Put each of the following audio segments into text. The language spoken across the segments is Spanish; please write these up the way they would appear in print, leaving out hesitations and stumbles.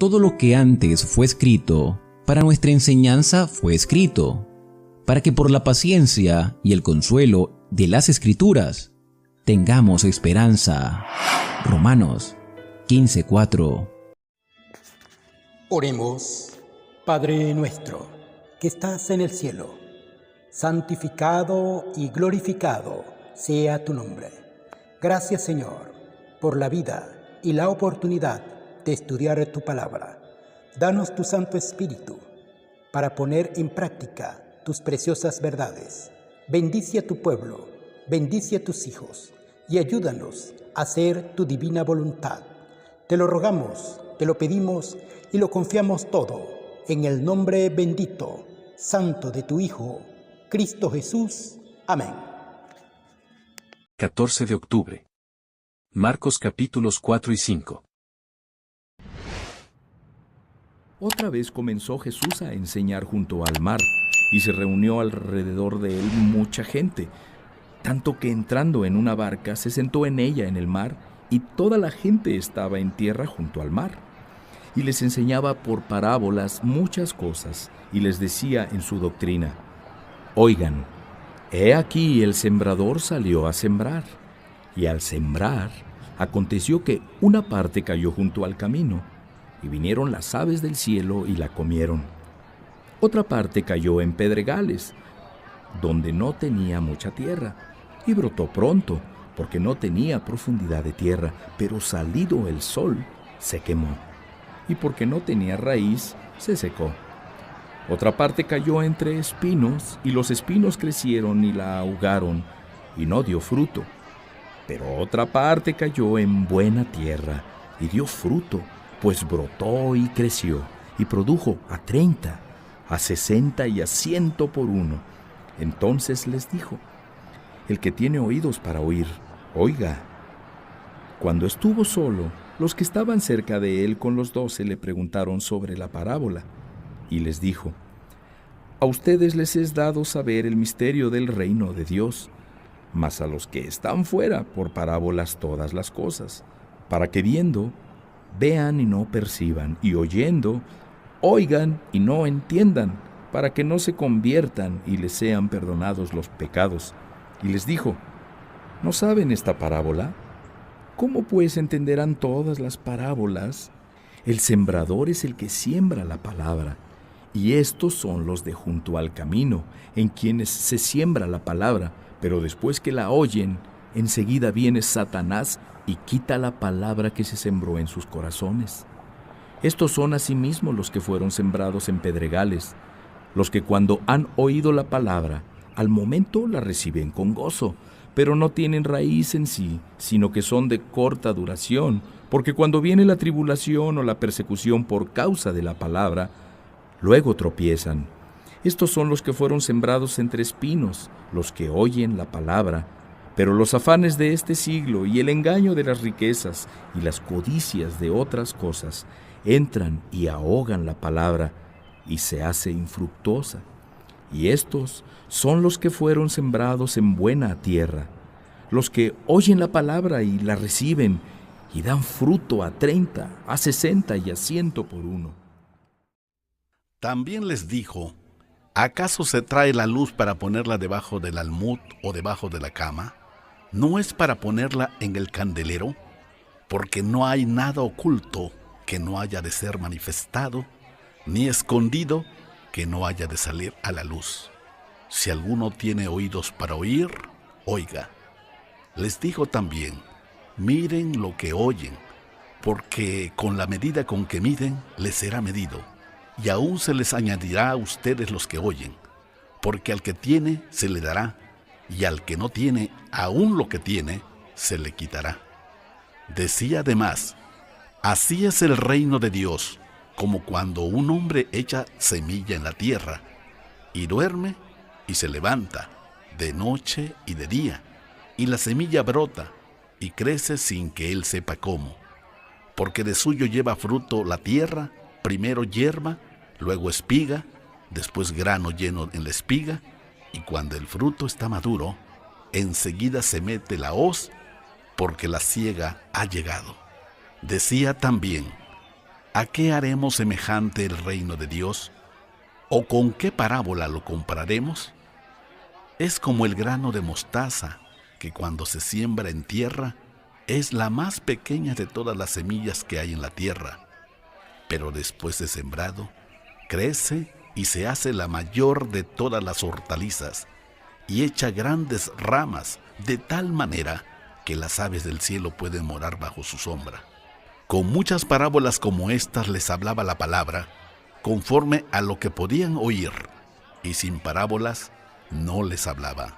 todo lo que antes fue escrito, para nuestra enseñanza fue escrito, para que por la paciencia y el consuelo de las Escrituras tengamos esperanza. Romanos 15:4. Oremos. Padre nuestro, que estás en el cielo, santificado y glorificado sea tu nombre. Gracias, Señor, por la vida y la oportunidad de estudiar tu palabra. Danos tu Santo Espíritu para poner en práctica tus preciosas verdades. Bendice a tu pueblo, bendice a tus hijos y ayúdanos a hacer tu divina voluntad. Te lo rogamos, te lo pedimos y lo confiamos todo en el nombre bendito, santo de tu Hijo, Cristo Jesús. Amén. 14 de octubre. Marcos capítulos 4 y 5. Otra vez comenzó Jesús a enseñar junto al mar, y se reunió alrededor de él mucha gente, tanto que entrando en una barca se sentó en ella en el mar, y toda la gente estaba en tierra junto al mar. Y les enseñaba por parábolas muchas cosas, y les decía en su doctrina: Oigan, he aquí el sembrador salió a sembrar, y al sembrar aconteció que una parte cayó junto al camino, y vinieron las aves del cielo y la comieron. Otra parte cayó en pedregales, donde no tenía mucha tierra, y brotó pronto, porque no tenía profundidad de tierra, pero salido el sol, se quemó, y porque no tenía raíz, se secó. Otra parte cayó entre espinos, y los espinos crecieron y la ahogaron, y no dio fruto. Pero otra parte cayó en buena tierra, y dio fruto, pues brotó y creció, y produjo a 30, a 60 y a 100 por uno. Entonces les dijo: El que tiene oídos para oír, oiga. Cuando estuvo solo, los que estaban cerca de él con los 12 le preguntaron sobre la parábola, y les dijo: A ustedes les es dado saber el misterio del reino de Dios, mas a los que están fuera por parábolas todas las cosas, para que viendo, vean y no perciban, y oyendo, oigan y no entiendan, para que no se conviertan y les sean perdonados los pecados. Y les dijo: ¿No saben esta parábola? ¿Cómo pues entenderán todas las parábolas? El sembrador es el que siembra la palabra, y estos son los de junto al camino, en quienes se siembra la palabra, pero después que la oyen, enseguida viene Satanás y quita la palabra que se sembró en sus corazones. Estos son asimismo los que fueron sembrados en pedregales, los que cuando han oído la palabra, al momento la reciben con gozo, pero no tienen raíz en sí, sino que son de corta duración, porque cuando viene la tribulación o la persecución por causa de la palabra, luego tropiezan. Estos son los que fueron sembrados entre espinos, los que oyen la palabra, pero los afanes de este siglo y el engaño de las riquezas y las codicias de otras cosas entran y ahogan la palabra y se hace infructuosa. Y estos son los que fueron sembrados en buena tierra, los que oyen la palabra y la reciben y dan fruto a 30, a 60 y a 100 por uno. También les dijo: ¿acaso se trae la luz para ponerla debajo del almud o debajo de la cama? ¿No es para ponerla en el candelero? Porque no hay nada oculto que no haya de ser manifestado, ni escondido que no haya de salir a la luz. Si alguno tiene oídos para oír, oiga. Les dijo también: miren lo que oyen, porque con la medida con que miden, les será medido, y aún se les añadirá a ustedes los que oyen, porque al que tiene se le dará, y al que no tiene, aún lo que tiene, se le quitará. Decía además: así es el reino de Dios, como cuando un hombre echa semilla en la tierra, y duerme y se levanta, de noche y de día, y la semilla brota y crece sin que él sepa cómo. Porque de suyo lleva fruto la tierra, primero hierba, luego espiga, después grano lleno en la espiga, y cuando el fruto está maduro, enseguida se mete la hoz, porque la siega ha llegado. Decía también: ¿A qué haremos semejante el reino de Dios? ¿O con qué parábola lo compararemos? Es como el grano de mostaza, que cuando se siembra en tierra, es la más pequeña de todas las semillas que hay en la tierra, pero después de sembrado, crece y se hace la mayor de todas las hortalizas, y echa grandes ramas, de tal manera que las aves del cielo pueden morar bajo su sombra. Con muchas parábolas como estas les hablaba la palabra, conforme a lo que podían oír, y sin parábolas no les hablaba,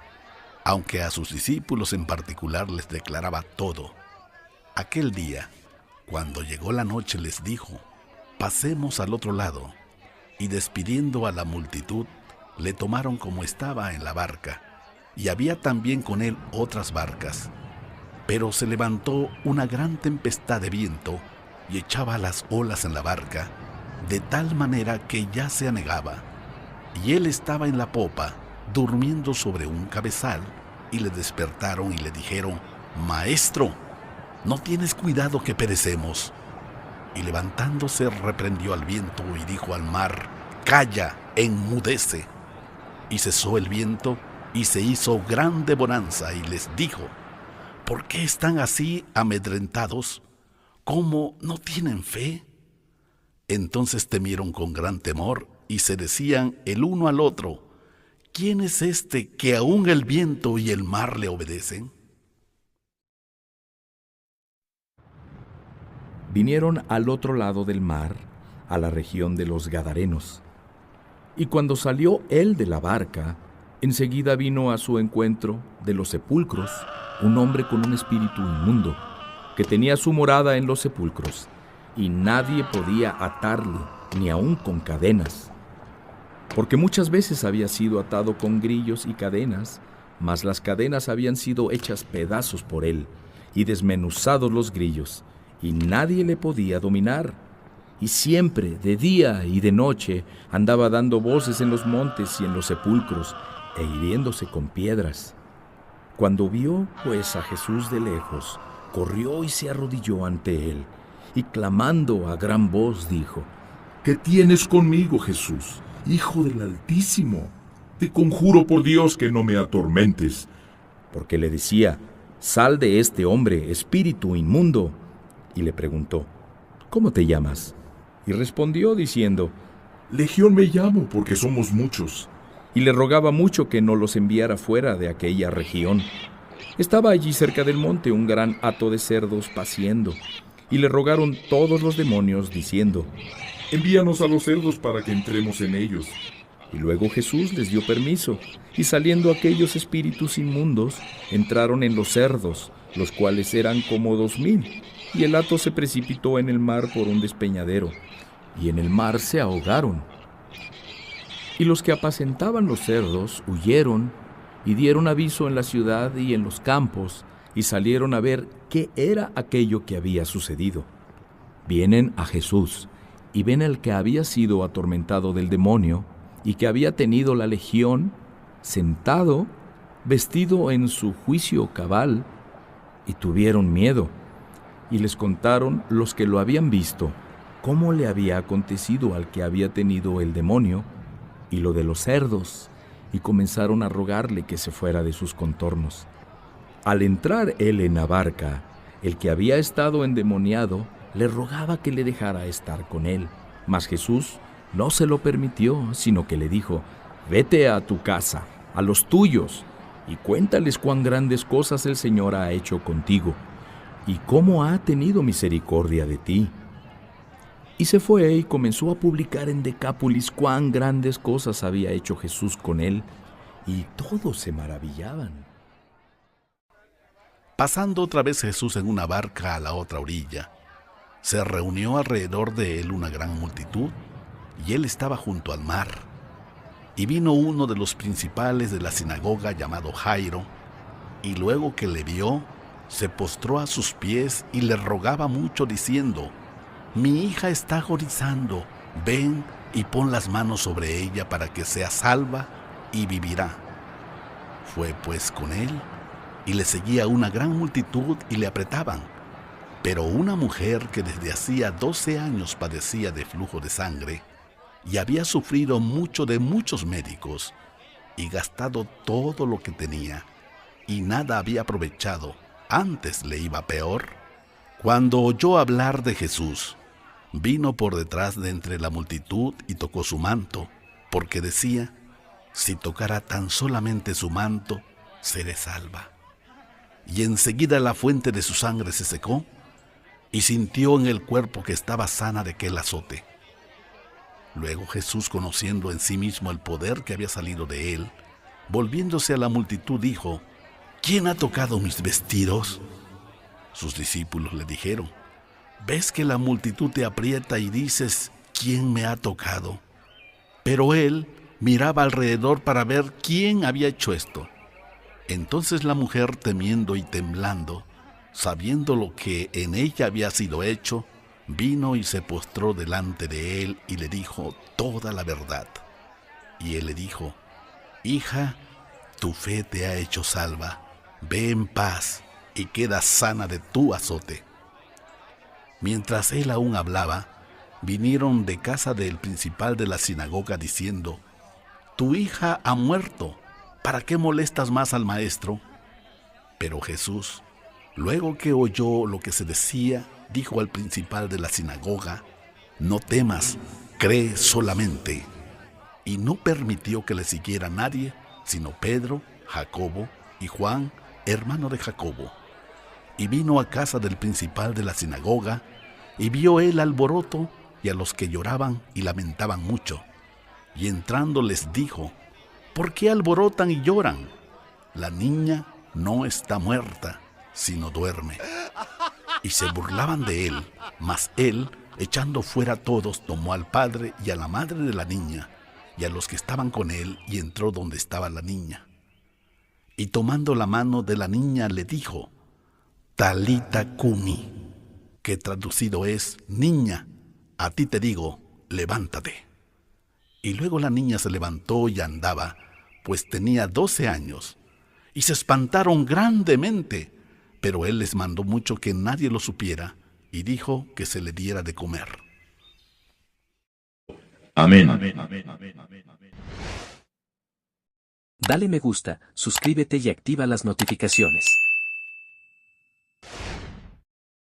aunque a sus discípulos en particular les declaraba todo. Aquel día, cuando llegó la noche, les dijo: pasemos al otro lado, y despidiendo a la multitud, le tomaron como estaba en la barca, y había también con él otras barcas. Pero se levantó una gran tempestad de viento, y echaba las olas en la barca, de tal manera que ya se anegaba, y él estaba en la popa, durmiendo sobre un cabezal, y le despertaron y le dijeron: Maestro, ¿no tienes cuidado que perecemos? Y levantándose reprendió al viento y dijo al mar: Calla, enmudece. Y cesó el viento y se hizo grande bonanza, y les dijo: ¿por qué están así amedrentados? ¿Cómo no tienen fe? Entonces temieron con gran temor y se decían el uno al otro: ¿quién es este que aún el viento y el mar le obedecen? Vinieron al otro lado del mar, a la región de los Gadarenos. Y cuando salió él de la barca, enseguida vino a su encuentro de los sepulcros un hombre con un espíritu inmundo, que tenía su morada en los sepulcros, y nadie podía atarle, ni aun con cadenas, porque muchas veces había sido atado con grillos y cadenas, mas las cadenas habían sido hechas pedazos por él, y desmenuzados los grillos, y nadie le podía dominar. Y siempre, de día y de noche, andaba dando voces en los montes y en los sepulcros, e hiriéndose con piedras. Cuando vio, pues, a Jesús de lejos, corrió y se arrodilló ante él, y clamando a gran voz dijo: ¿qué tienes conmigo, Jesús, Hijo del Altísimo? Te conjuro por Dios que no me atormentes. Porque le decía: sal de este hombre, espíritu inmundo. Y le preguntó: ¿cómo te llamas? Y respondió diciendo: Legión me llamo, porque somos muchos. Y le rogaba mucho que no los enviara fuera de aquella región. Estaba allí cerca del monte un gran hato de cerdos paciendo, y le rogaron todos los demonios, diciendo: Envíanos a los cerdos para que entremos en ellos. Y luego Jesús les dio permiso, y saliendo aquellos espíritus inmundos, entraron en los cerdos, los cuales eran como 2000, y el hato se precipitó en el mar por un despeñadero, y en el mar se ahogaron. Y los que apacentaban los cerdos huyeron, y dieron aviso en la ciudad y en los campos, y salieron a ver qué era aquello que había sucedido. Vienen a Jesús, y ven al que había sido atormentado del demonio, y que había tenido la legión, sentado, vestido en su juicio cabal, y tuvieron miedo. Y les contaron los que lo habían visto, cómo le había acontecido al que había tenido el demonio, y lo de los cerdos, y comenzaron a rogarle que se fuera de sus contornos. Al entrar él en la barca, el que había estado endemoniado le rogaba que le dejara estar con él, mas Jesús no se lo permitió, sino que le dijo: vete a tu casa, a los tuyos, y cuéntales cuán grandes cosas el Señor ha hecho contigo, y cómo ha tenido misericordia de ti. Y se fue y comenzó a publicar en Decápolis cuán grandes cosas había hecho Jesús con él, y todos se maravillaban. Pasando otra vez Jesús en una barca a la otra orilla, se reunió alrededor de él una gran multitud, y él estaba junto al mar. Y vino uno de los principales de la sinagoga llamado Jairo, y luego que le vio, se postró a sus pies y le rogaba mucho, diciendo: mi hija está agonizando, ven y pon las manos sobre ella para que sea salva y vivirá. Fue pues con él, y le seguía una gran multitud y le apretaban. Pero una mujer que desde hacía 12 años padecía de flujo de sangre y había sufrido mucho de muchos médicos y gastado todo lo que tenía y nada había aprovechado, antes le iba peor, cuando oyó hablar de Jesús, vino por detrás de entre la multitud y tocó su manto, porque decía: si tocara tan solamente su manto, seré salva. Y enseguida la fuente de su sangre se secó, y sintió en el cuerpo que estaba sana de aquel azote. Luego Jesús, conociendo en sí mismo el poder que había salido de él, volviéndose a la multitud, dijo: ¿quién ha tocado mis vestidos? Sus discípulos le dijeron: ¿ves que la multitud te aprieta y dices: ¿quién me ha tocado? Pero él miraba alrededor para ver quién había hecho esto. Entonces la mujer, temiendo y temblando, sabiendo lo que en ella había sido hecho, vino y se postró delante de él y le dijo toda la verdad. Y él le dijo: hija, tu fe te ha hecho salva, ve en paz y queda sana de tu azote. Mientras él aún hablaba, vinieron de casa del principal de la sinagoga diciendo: tu hija ha muerto, ¿para qué molestas más al maestro? Pero Jesús, luego que oyó lo que se decía, dijo al principal de la sinagoga: no temas, cree solamente. Y no permitió que le siguiera nadie, sino Pedro, Jacobo y Juan, hermano de Jacobo. Y vino a casa del principal de la sinagoga, y vio él alboroto y a los que lloraban y lamentaban mucho. Y entrando les dijo: ¿por qué alborotan y lloran? La niña no está muerta, sino duerme. Y se burlaban de él, mas él, echando fuera a todos, tomó al padre y a la madre de la niña, y a los que estaban con él, y entró donde estaba la niña. Y tomando la mano de la niña le dijo: Talita cumi, que traducido es: niña, a ti te digo, levántate. Y luego la niña se levantó y andaba, pues tenía 12 años, y se espantaron grandemente, pero él les mandó mucho que nadie lo supiera, y dijo que se le diera de comer. Amén. Dale me gusta, suscríbete y activa las notificaciones.